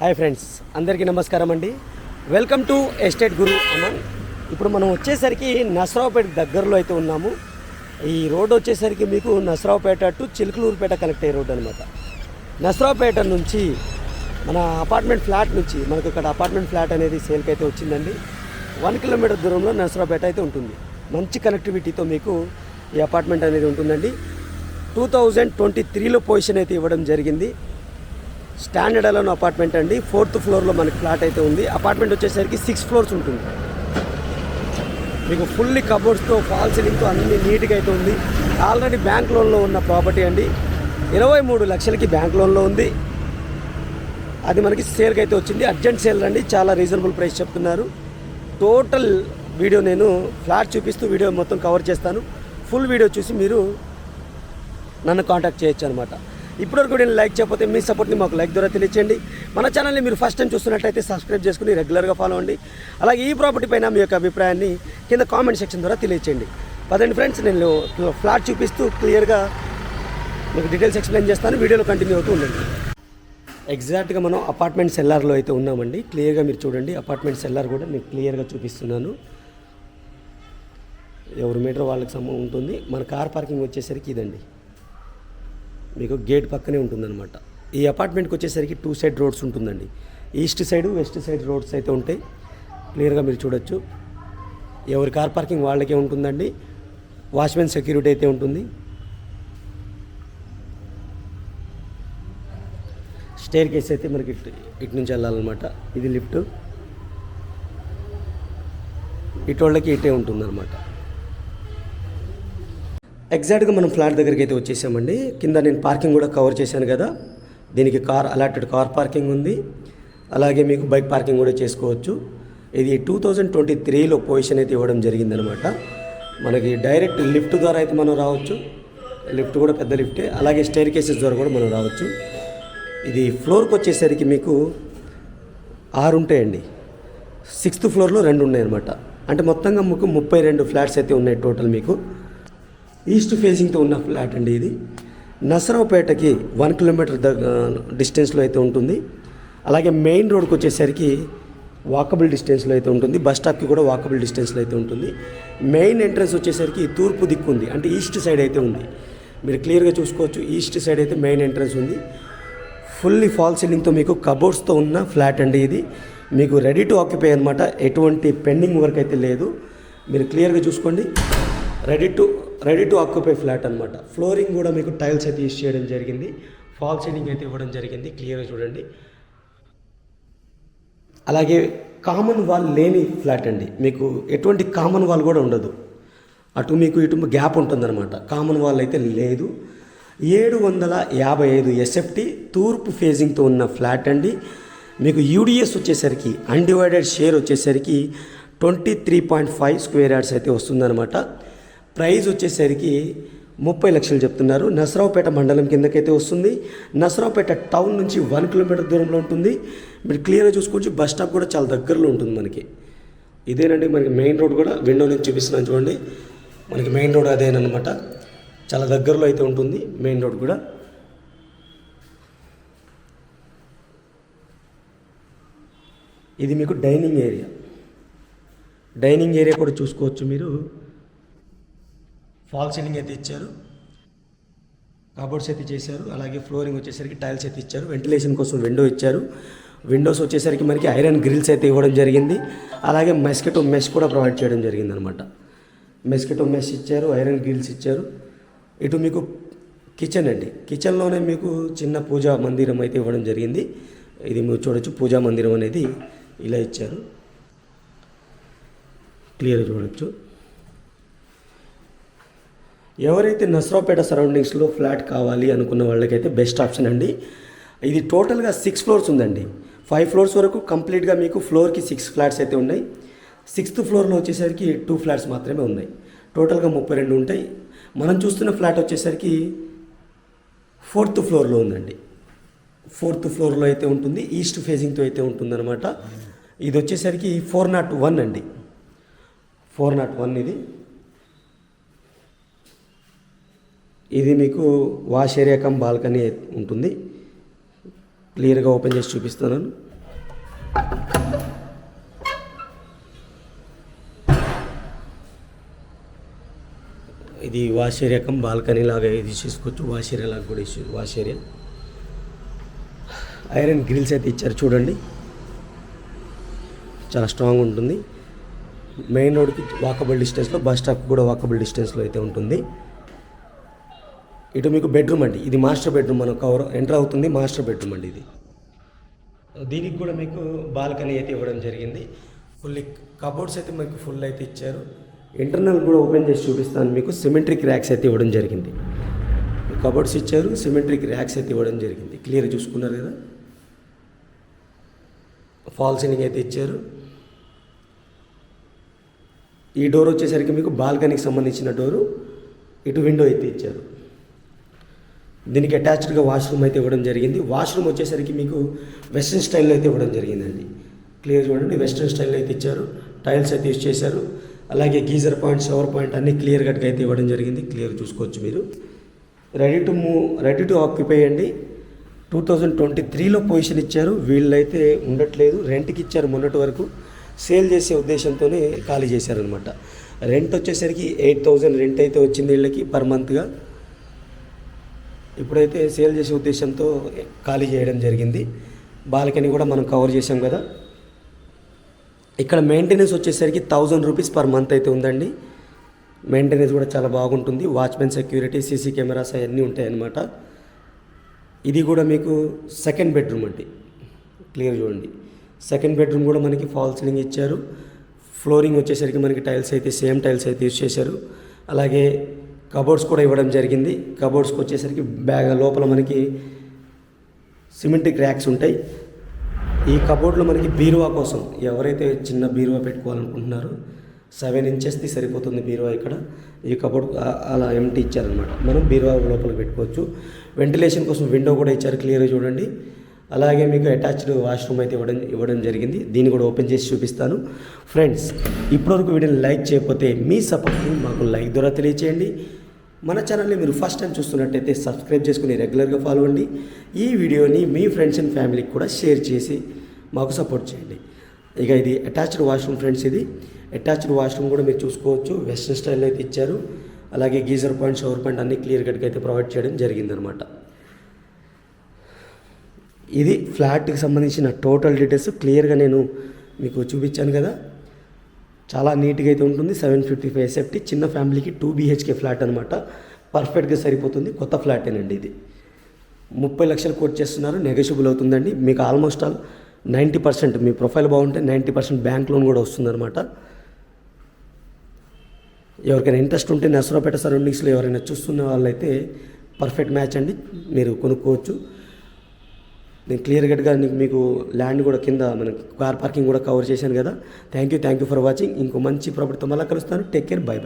Hi friends, అందరికీ నమస్కారం అండి. వెల్కమ్ టు ఎస్టేట్ గురు అమన్. ఇప్పుడు మనం వచ్చేసరికి నసరావుపేట దగ్గరలో అయితే ఉన్నాము. ఈ రోడ్ వచ్చేసరికి మీకు నసరావుపేట టు చిలుకలూరుపేట కనెక్ట్ అయ్యే రోడ్ అనమాట. నసరావుపేట నుంచి మన అపార్ట్మెంట్ ఫ్లాట్ నుంచి మనకు ఇక్కడ అపార్ట్మెంట్ ఫ్లాట్ అనేది సేల్కి అయితే వచ్చిందండి. 1 కిలోమీటర్ దూరంలో నసరావుపేట అయితే ఉంటుంది. మంచి కనెక్టివిటీతో మీకు ఈ అపార్ట్మెంట్ అనేది ఉంటుందండి. 2023లో పొజిషన్ అయితే ఇవ్వడం జరిగింది. స్టాండర్డ్ అలోన్ అపార్ట్మెంట్ అండి. 4th ఫ్లోర్లో మనకి ఫ్లాట్ అయితే ఉంది. అపార్ట్మెంట్ వచ్చేసరికి 6 ఫ్లోర్స్ ఉంటుంది. మీకు ఫుల్లీ కబోర్డ్స్తో ఫాల్ సీలింగ్తో అన్ని నీట్గా అయితే ఉంది. ఆల్రెడీ బ్యాంక్ లోన్లో ఉన్న ప్రాపర్టీ అండి. 23 లక్షలకి బ్యాంక్ లోన్లో ఉంది. అది మనకి సేల్కి అయితే వచ్చింది. అర్జెంట్ సేల్ అండి. చాలా రీజనబుల్ ప్రైస్ చెప్తున్నారు. టోటల్ వీడియో నేను ఫ్లాట్ చూపిస్తూ వీడియో మొత్తం కవర్ చేస్తాను. ఫుల్ వీడియో చూసి మీరు నన్ను కాంటాక్ట్ చేయొచ్చు అనమాట. ఇప్పటివరకు నేను లైక్ చేయకపోతే మీ సపోర్ట్ని మాకు లైక్ ద్వారా తెలియచేయండి. మన ఛానల్ని మీరు ఫస్ట్ టైం చూస్తున్నట్లయితే సబ్స్క్రైబ్ చేసుకుని రెగ్యులర్గా ఫాలో అవ్వండి. అలాగే ఈ ప్రాపర్టీ పైన మీ యొక్క అభిప్రాయాన్ని కింద కామెంట్ సెక్షన్ ద్వారా తెలియచేయండి. పదండి ఫ్రెండ్స్, నేను ఫ్లాట్ చూపిస్తూ క్లియర్గా మీకు డీటెయిల్స్ ఎక్స్ప్లెయిన్ చేస్తాను. వీడియోలో కంటిన్యూ అవుతూ ఉండండి. ఎగ్జాక్ట్గా మనం అపార్ట్మెంట్ సెల్లార్లో అయితే ఉన్నామండి. క్లియర్గా మీరు చూడండి. అపార్ట్మెంట్ సెల్లార్ కూడా మీకు క్లియర్గా చూపిస్తున్నాను. ఎవరి మీటర్ వాళ్ళకి ఉంటుంది. మన కార్ పార్కింగ్ వచ్చేసరికి ఇదండి. మీకు గేట్ పక్కనే ఉంటుందన్నమాట. ఈ అపార్ట్మెంట్కి వచ్చేసరికి 2 సైడ్ రోడ్స్ ఉంటుందండి. East side west side roads అయితే ఉంటాయి. క్లియర్గా మీరు చూడొచ్చు. ఎవరి కార్ పార్కింగ్ వాళ్ళకే ఉంటుందండి. వాచ్మెన్ సెక్యూరిటీ అయితే ఉంటుంది. స్టేర్ కేస్ అయితే మనకి ఇటు నుంచి వెళ్ళాలన్నమాట. ఇది లిఫ్ట్. ఇటోళ్ళకి ఇటే ఉంటుందన్నమాట. ఎగ్జాక్ట్గా మనం ఫ్లాట్ దగ్గరికి అయితే వచ్చేసామండి. కింద నేను పార్కింగ్ కూడా కవర్ చేశాను కదా. దీనికి అలాటెడ్ కార్ పార్కింగ్ ఉంది. అలాగే మీకు బైక్ పార్కింగ్ కూడా చేసుకోవచ్చు. ఇది 2023లో పొజిషన్ అయితే ఇవ్వడం జరిగిందనమాట. మనకి డైరెక్ట్ లిఫ్ట్ ద్వారా అయితే మనం రావచ్చు. లిఫ్ట్ కూడా పెద్ద లిఫ్టే. అలాగే స్టైర్ కేసెస్ ద్వారా కూడా మనం రావచ్చు. ఇది ఫ్లోర్కి వచ్చేసరికి మీకు 6 ఉంటాయండి. 6th ఫ్లోర్లో 2 ఉన్నాయన్నమాట. అంటే మొత్తంగా మీకు 32 ఫ్లాట్స్ అయితే ఉన్నాయి టోటల్. మీకు ఈస్ట్ ఫేసింగ్తో ఉన్న ఫ్లాట్ అండి ఇది. నసరావుపేటకి 1 కిలోమీటర్ డిస్టెన్స్లో అయితే ఉంటుంది. అలాగే మెయిన్ రోడ్కి వచ్చేసరికి వాకబుల్ డిస్టెన్స్లో అయితే ఉంటుంది. బస్ స్టాప్కి కూడా వాకబుల్ డిస్టెన్స్లో అయితే ఉంటుంది. మెయిన్ ఎంట్రన్స్ వచ్చేసరికి తూర్పు దిక్కు ఉంది. అంటే ఈస్ట్ సైడ్ అయితే ఉంది. మీరు క్లియర్గా చూసుకోవచ్చు. ఈస్ట్ సైడ్ అయితే మెయిన్ ఎంట్రన్స్ ఉంది. ఫుల్లీ ఫాల్ సీలింగ్తో మీకు కబోర్డ్స్తో ఉన్న ఫ్లాట్ అండి ఇది. మీకు రెడీ టు ఆక్యుపై అనమాట. ఎటువంటి పెండింగ్ వర్క్ అయితే లేదు. మీరు క్లియర్గా చూసుకోండి. రెడీ టు ఆక్యుపై ఫ్లాట్ అనమాట. ఫ్లోరింగ్ కూడా మీకు టైల్స్ అయితే యూస్ చేయడం జరిగింది. ఫాల్ సీలింగ్ అయితే ఇవ్వడం జరిగింది. క్లియర్గా చూడండి. అలాగే కామన్ వాల్ లేని ఫ్లాట్ అండి. మీకు ఎటువంటి కామన్ వాల్ కూడా ఉండదు. అటు మీకు ఇటు గ్యాప్ ఉంటుందన్నమాట. కామన్ వాల్ అయితే లేదు. 755 SFT తూర్పు ఫేజింగ్తో ఉన్న ఫ్లాట్ అండి. మీకు యూడిఎస్ వచ్చేసరికి అన్డివైడెడ్ షేర్ వచ్చేసరికి 23.5 స్క్వేర్ యార్డ్స్ అయితే వస్తుందన్నమాట. ప్రైస్ వచ్చేసరికి 30 లక్షలు చెప్తున్నారు. నసరావుపేట మండలం కిందకైతే వస్తుంది. నసరావుపేట టౌన్ నుంచి 1 కిలోమీటర్ దూరంలో ఉంటుంది. మీరు క్లియర్గా చూసుకోవచ్చు. బస్ స్టాప్ కూడా చాలా దగ్గరలో ఉంటుంది మనకి. ఇదేనండి మనకి మెయిన్ రోడ్ కూడా. విండో నుంచి చూపిస్తున్నాను చూడండి. మనకి మెయిన్ రోడ్ అదేనమాట. చాలా దగ్గరలో అయితే ఉంటుంది మెయిన్ రోడ్ కూడా. ఇది మీకు డైనింగ్ ఏరియా. డైనింగ్ ఏరియా కూడా చూసుకోవచ్చు మీరు. ఫాల్ సీలింగ్ అయితే ఇచ్చారు. కబోర్డ్స్ అయితే చేశారు. అలాగే ఫ్లోరింగ్ వచ్చేసరికి టైల్స్ అయితే ఇచ్చారు. వెంటిలేషన్ కోసం విండో ఇచ్చారు. విండోస్ వచ్చేసరికి మనకి ఐరన్ గ్రిల్స్ అయితే ఇవ్వడం జరిగింది. అలాగే మస్కిటో మెష్ కూడా ప్రొవైడ్ చేయడం జరిగింది అనమాట. మస్కిటో మెష్ ఇచ్చారు. ఐరన్ గ్రిల్స్ ఇచ్చారు. ఇటు మీకు కిచెన్ అండి. కిచెన్లోనే మీకు చిన్న పూజా మందిరం అయితే ఇవ్వడం జరిగింది. ఇది మీరు చూడొచ్చు. పూజా మందిరం అనేది ఇలా ఇచ్చారు. క్లియర్గా చూడొచ్చు. ఎవరైతే నసరావుపేట సరౌండింగ్స్లో ఫ్లాట్ కావాలి అనుకున్న వాళ్ళకైతే బెస్ట్ ఆప్షన్ అండి. ఇది టోటల్గా 6 ఫ్లోర్స్ ఉందండి. 5 ఫ్లోర్స్ వరకు కంప్లీట్గా మీకు ఫ్లోర్కి 6 ఫ్లాట్స్ అయితే ఉన్నాయి. 6th ఫ్లోర్లో వచ్చేసరికి 2 ఫ్లాట్స్ మాత్రమే ఉన్నాయి. టోటల్గా 32 ఉంటాయి. మనం చూస్తున్న ఫ్లాట్ వచ్చేసరికి 4th ఫ్లోర్లో ఉందండి. 4th ఫ్లోర్లో అయితే ఉంటుంది. ఈస్ట్ ఫేసింగ్తో అయితే ఉంటుందన్నమాట. ఇది వచ్చేసరికి 401 అండి. 401 ఇది మీకు వాష్ ఏరియా కమ్ బాల్కనీ ఉంటుంది. క్లియర్గా ఓపెన్ చేసి చూపిస్తున్నాను. ఇది వాష్ ఏరియా కమ్ బాల్కనీ లాగా ఇది చేసుకోవచ్చు. వాష్ ఏరియా లాగా కూడా వాష్ ఏరియా. ఐరన్ గ్రిల్స్ అయితే ఇచ్చారు చూడండి, చాలా స్ట్రాంగ్ ఉంటుంది. మెయిన్ రోడ్కి వాకబుల్ డిస్టెన్స్లో, బస్ స్టాప్ కూడా వాకబుల్ డిస్టెన్స్లో అయితే ఉంటుంది. ఇటు మీకు బెడ్రూమ్ అండి, ఇది మాస్టర్ బెడ్రూమ్. మనం ఎంటర్ అవుతుంది మాస్టర్ బెడ్రూమ్ అండి ఇది. దీనికి కూడా మీకు బాల్కనీ అయితే ఇవ్వడం జరిగింది. ఫుల్ కబోర్డ్స్ అయితే మీకు ఫుల్ అయితే ఇచ్చారు. ఇంటర్నల్ కూడా ఓపెన్ చేసి చూపిస్తాను మీకు. సిమెట్రిక్ ర్యాక్స్ అయితే ఇవ్వడం జరిగింది. కబోర్డ్స్ ఇచ్చారు, సిమెట్రిక్ ర్యాక్స్ అయితే ఇవ్వడం జరిగింది. క్లియర్ చూసుకున్నారు కదా. ఫాల్ సీలింగ్ అయితే ఇచ్చారు. ఈ డోర్ వచ్చేసరికి మీకు బాల్కనీకి సంబంధించిన డోరు. ఇటు విండో అయితే ఇచ్చారు. దీనికి అటాచ్డ్గా వాష్రూమ్ అయితే ఇవ్వడం జరిగింది. వాష్రూమ్ వచ్చేసరికి మీకు వెస్ట్రన్ స్టైల్లో అయితే ఇవ్వడం జరిగిందండి. క్లియర్ చూడండి, వెస్ట్రన్ స్టైల్లో అయితే ఇచ్చారు. టైల్స్ అయితే యూజ్ చేశారు. అలాగే గీజర్ పాయింట్, షవర్ పాయింట్ అన్నీ క్లియర్ కట్గా అయితే ఇవ్వడం జరిగింది. క్లియర్ చూసుకోవచ్చు మీరు. రెడీ టు ఆక్యుపై అండి. 2023లో పొజిషన్ ఇచ్చారు. వీళ్ళైతే ఉండట్లేదు, రెంట్కి ఇచ్చారు మొన్నటి వరకు. సేల్ చేసే ఉద్దేశంతోనే ఖాళీ చేశారనమాట. రెంట్ వచ్చేసరికి 8,000 రెంట్ అయితే వచ్చింది వీళ్ళకి పర్ మంత్గా. ఇప్పుడైతే సేల్ చేసే ఉద్దేశంతో ఖాళీ చేయడం జరిగింది. బాల్కనీ కూడా మనం కవర్ చేసాం కదా. ఇక్కడ మెయింటెనెన్స్ వచ్చేసరికి 1000 రూపీస్ పర్ మంత్ అయితే ఉందండి. మెయింటెనెన్స్ కూడా చాలా బాగుంటుంది. వాచ్మెన్ సెక్యూరిటీ, సీసీ కెమెరాస్ అవన్నీ ఉంటాయి అన్నమాట. ఇది కూడా మీకు సెకండ్ బెడ్రూమ్ అండి. క్లియర్ చూడండి, సెకండ్ బెడ్రూమ్ కూడా మనకి ఫాల్ సీలింగ్ ఇచ్చారు. ఫ్లోరింగ్ వచ్చేసరికి మనకి టైల్స్ అయితే సేమ్ టైల్స్ అయితే యూజ్ చేశారు. అలాగే కబోర్డ్స్ కూడా ఇవ్వడం జరిగింది. కబోర్డ్స్కి వచ్చేసరికి బ్యాగ్ లోపల మనకి సిమెంటిక్ ర్యాక్స్ ఉంటాయి. ఈ కబోర్డ్లో మనకి బీరువా కోసం ఎవరైతే చిన్న బీరువా పెట్టుకోవాలనుకుంటున్నారో 7 ఇంచెస్ది సరిపోతుంది బీరువా. ఇక్కడ ఈ కబోర్డ్ అలా ఎంటీ ఇచ్చారనమాట. మనం బీరువా లోపల పెట్టుకోవచ్చు. వెంటిలేషన్ కోసం విండో కూడా ఇచ్చారు, క్లియర్గా చూడండి. అలాగే మీకు అటాచ్డ్ వాష్రూమ్ అయితే ఇవ్వడం జరిగింది. దీన్ని కూడా ఓపెన్ చేసి చూపిస్తాను. ఫ్రెండ్స్, ఇప్పటివరకు వీడియోని లైక్ చేయకపోతే మీ సపోర్ట్ని మాకు లైక్ ద్వారా తెలియచేయండి. మన ఛానల్ని మీరు ఫస్ట్ టైం చూస్తున్నట్టయితే సబ్స్క్రైబ్ చేసుకుని రెగ్యులర్గా ఫాలో అవ్వండి. ఈ వీడియోని మీ ఫ్రెండ్స్ అండ్ ఫ్యామిలీకి కూడా షేర్ చేసి మాకు సపోర్ట్ చేయండి. ఇక ఇది అటాచ్డ్ వాష్రూమ్ ఫ్రెండ్స్. ఇది అటాచ్డ్ వాష్రూమ్ కూడా మీరు చూసుకోవచ్చు. వెస్ట్రన్ స్టైల్లో అయితే ఇచ్చారు. అలాగే గీజర్ పాయింట్, షవర్ పాయింట్ అన్నీ క్లియర్ కట్గా అయితే ప్రొవైడ్ చేయడం జరిగిందనమాట. ఇది ఫ్లాట్కి సంబంధించిన టోటల్ డీటెయిల్స్ క్లియర్గా నేను మీకు చూపించాను కదా. చాలా నీట్గా అయితే ఉంటుంది. 755 ఎస్ఎఫ్టీ, చిన్న ఫ్యామిలీకి 2 BHK ఫ్లాట్ అనమాట. పర్ఫెక్ట్గా సరిపోతుంది. కొత్త ఫ్లాటేనండి ఇది. 30 లక్షలు కోట్ చేస్తున్నారు. నెగోషియబుల్ అవుతుందండి. మీకు ఆల్మోస్ట్ ఆల్ 90% మీ ప్రొఫైల్ బాగుంటే 90% బ్యాంక్ లోన్ కూడా వస్తుందన్నమాట. ఎవరికైనా ఇంట్రెస్ట్ ఉంటే నర్సరావుపేట సరౌండింగ్స్లో ఎవరైనా చూస్తున్న వాళ్ళైతే పర్ఫెక్ట్ మ్యాచ్ అండి, మీరు కొనుక్కోవచ్చు. నేను క్లియర్ కట్గా మీకు ల్యాండ్ కూడా కింద మనకి కార్ పార్కింగ్ కూడా కవర్ చేశాను కదా. Thank you for watching. ఇంకో మంచి ప్రాపర్టీతో మళ్ళీ కలుస్తాను. Take care, by.